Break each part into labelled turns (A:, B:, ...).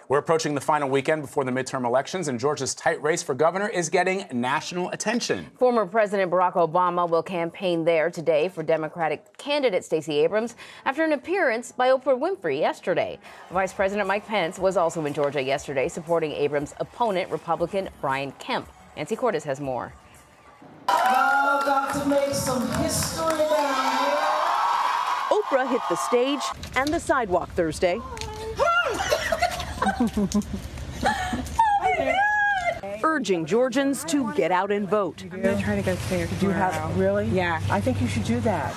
A: We're approaching the final weekend before the midterm elections, and Georgia's tight race for governor is getting national attention.
B: Former President Barack Obama will campaign there today for Democratic candidate Stacey Abrams after an appearance by Oprah Winfrey yesterday. Vice President Mike Pence was also in Georgia yesterday, supporting Abrams' opponent, Republican Brian Kemp. Nancy Cordes has more.
C: Y'all got to make some history down here.
D: Oprah hit the stage and the sidewalk Thursday. Urging Georgians to get out and vote.
E: I'm going to try to go there tomorrow.
C: Really?
E: Yeah.
C: I think you should do that.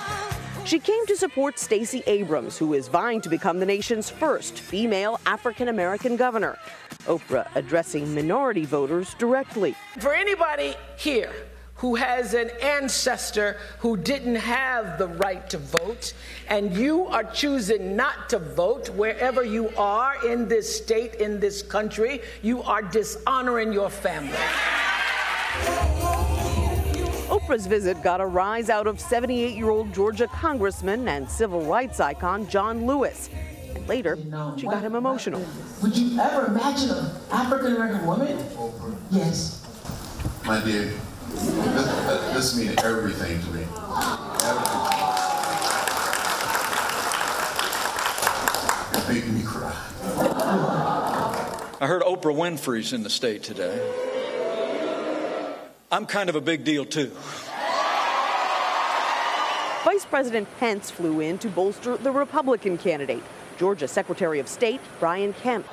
D: She came to support Stacey Abrams, who is vying to become the nation's first female African-American governor. Oprah addressing minority voters directly.
C: For anybody here who has an ancestor who didn't have the right to vote, and you are choosing not to vote wherever you are in this state, in this country, you are dishonoring your family.
D: Oprah's visit got a rise out of 78-year-old Georgia Congressman and civil rights icon John Lewis. And later, she got him emotional.
C: Would you ever imagine an African-American woman? Yes.
F: My dear, this means everything to me. Everything. It's making me cry.
G: I heard Oprah Winfrey's in the state today. I'm kind of a big deal, too.
D: Vice President Pence flew in to bolster the Republican candidate, Georgia Secretary of State Brian Kemp.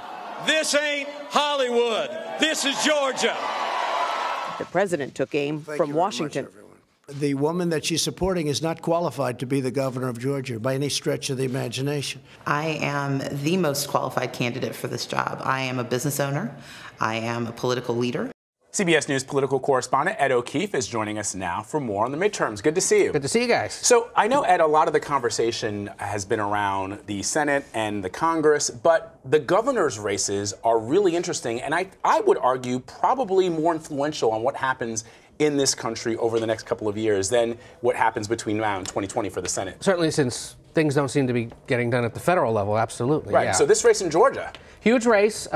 G: This ain't Hollywood. This is Georgia.
D: The president took aim from Washington.
H: The woman that she's supporting is not qualified to be the governor of Georgia by any stretch of the imagination.
I: I am the most qualified candidate for this job. I am a business owner. I am a political leader.
A: CBS News political correspondent Ed O'Keefe is joining us now for more on the midterms. Good to see you.
J: Good to see you guys.
A: So I know, Ed, a lot of the conversation has been around the Senate and the Congress, but the governor's races are really interesting, and I would argue probably more influential on what happens in this country over the next couple of years than what happens between now and 2020 for the Senate.
J: Certainly, since things don't seem to be getting done at the federal level, absolutely.
A: Right,
J: yeah.
A: So this race in Georgia.
J: Huge race.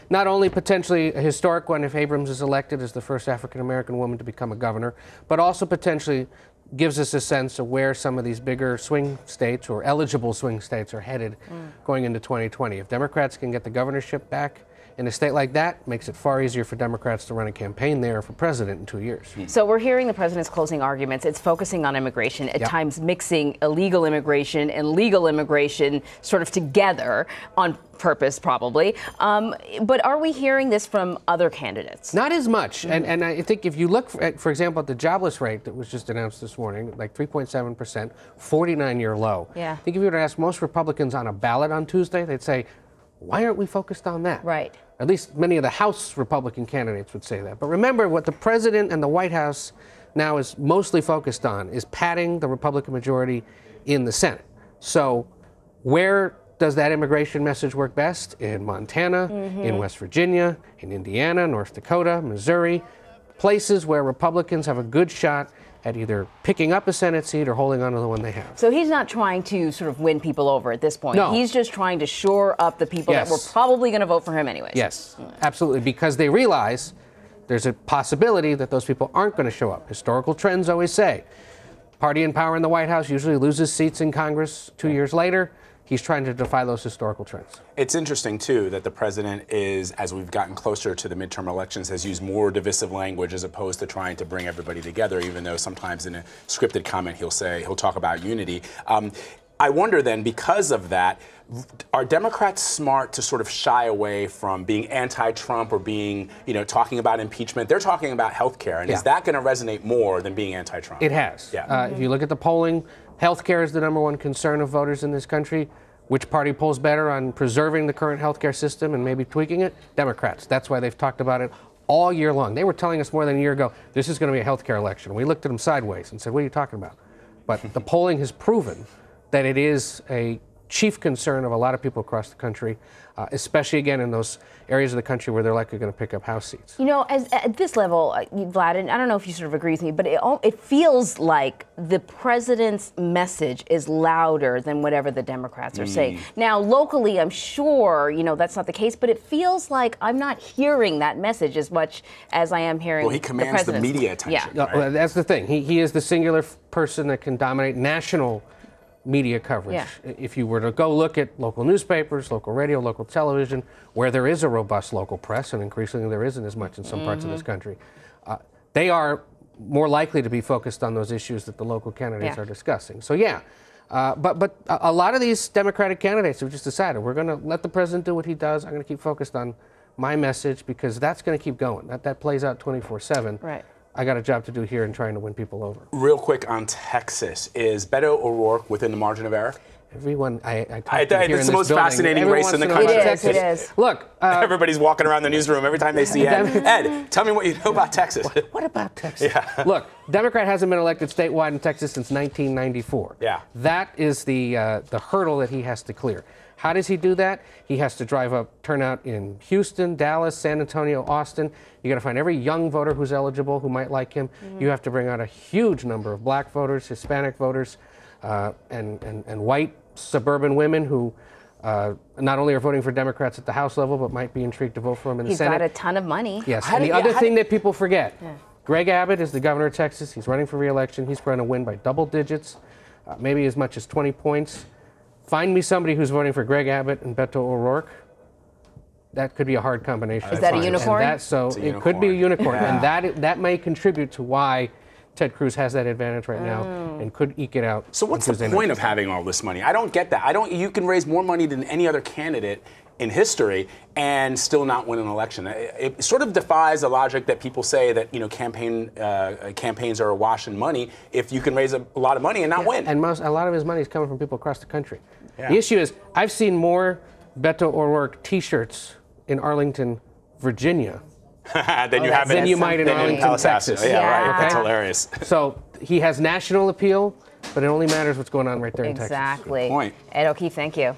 J: Not only potentially a historic one if Abrams is elected as the first African-American woman to become a governor, but also potentially gives us a sense of where some of these bigger swing states or eligible swing states are headed going into 2020. If Democrats can get the governorship back in a state like that, it makes it far easier for Democrats to run a campaign there for president in 2 years.
B: So we're hearing the president's closing arguments. It's focusing on immigration, at times mixing illegal immigration and legal immigration sort of together on purpose, probably. But are we hearing this from other candidates?
J: Not as much. And I think if you look, at, for example, at the jobless rate that was just announced this morning, like 3.7%, 49-year low.
B: Yeah.
J: I think if you were to ask most Republicans on a ballot on Tuesday, they'd say, why aren't we focused on that?
B: Right.
J: At least many of the House Republican candidates would say that. But remember, what the president and the White House now is mostly focused on is padding the Republican majority in the Senate. So where does that immigration message work best? In Montana, in West Virginia, in Indiana, North Dakota, Missouri, places where Republicans have a good shot at either picking up a Senate seat or holding on to the one they have.
B: So he's not trying to sort of win people over at this point.
J: No.
B: He's just trying to shore up the people that were probably going to vote for him anyways.
J: Yes, absolutely, because they realize there's a possibility that those people aren't going to show up. Historical trends always say party in power in the White House usually loses seats in Congress 2 years later. He's trying to defy those historical trends.
A: It's interesting, too, that the president is, as we've gotten closer to the midterm elections, has used more divisive language as opposed to trying to bring everybody together, even though sometimes in a scripted comment he'll talk about unity. I wonder then, because of that, are Democrats smart to sort of shy away from being anti-Trump or being, talking about impeachment? They're talking about health care, and is that going to resonate more than being anti-Trump?
J: It has. Yeah. If you look at the polling, health care is the #1 concern of voters in this country. Which party polls better on preserving the current health care system and maybe tweaking it? Democrats. That's why they've talked about it all year long. They were telling us more than a year ago, this is going to be a health care election. We looked at them sideways and said, what are you talking about? But the polling has proven that it is a chief concern of a lot of people across the country, especially, again, in those areas of the country where they're likely going to pick up House seats.
B: You know, at this level, Vlad, and I don't know if you sort of agree with me, but it feels like the president's message is louder than whatever the Democrats are saying. Now, locally, I'm sure, you know, that's not the case, but it feels like I'm not hearing that message as much as I am hearing
A: he commands the media attention.
B: Yeah.
A: Right?
J: Well, that's the thing. He is the singular person that can dominate national media coverage.
B: Yeah.
J: If you were to go look at local newspapers, local radio, local television, where there is a robust local press, and increasingly there isn't as much in some parts of this country, they are more likely to be focused on those issues that the local candidates are discussing. So but a lot of these Democratic candidates have just decided, we're going to let the president do what he does. I'm going to keep focused on my message, because that's going to keep going. That plays out 24/7.
B: Right.
J: I got a job to do here in trying to win people over.
A: Real quick on Texas, is Beto O'Rourke within the margin of error?
J: Everyone I talk to here in
A: it's
J: this
A: the most
J: building,
A: fascinating race in the country.
B: It is.
J: Look,
A: everybody's walking around the newsroom every time they see Ed. Ed, tell me what you know about Texas.
J: What about Texas?
A: Yeah.
J: Look, Democrat hasn't been elected statewide in Texas since 1994.
A: Yeah.
J: That is the hurdle that he has to clear. How does he do that? He has to drive up turnout in Houston, Dallas, San Antonio, Austin. You got to find every young voter who's eligible, who might like him. You have to bring out a huge number of black voters, Hispanic voters, and white suburban women who not only are voting for Democrats at the House level, but might be intrigued to vote for him in the Senate.
B: He's got a ton of money.
J: Yes, and the other thing that people forget, Greg Abbott is the governor of Texas. He's running for re-election. He's going to win by double digits, maybe as much as 20 points. Find me somebody who's voting for Greg Abbott and Beto O'Rourke. That could be a hard combination.
B: Is that a unicorn?
J: It could be a unicorn, and that may contribute to why Ted Cruz has that advantage right now and could eke it out.
A: So what's the point of having all this money? I don't get that. You can raise more money than any other candidate in history and still not win an election. It sort of defies the logic that people say that, you know, campaigns are awash in money if you can raise a lot of money and not win.
J: And a lot of his money is coming from people across the country. The issue is, I've seen more Beto O'Rourke T-shirts in Arlington, Virginia,
A: than
J: you might in Arlington, Texas.
A: Yeah, right.
J: Okay?
A: That's hilarious.
J: So he has national appeal, but it only matters what's going on right there in Texas.
B: Exactly.
A: Good point.
B: Ed O'Keefe, thank you.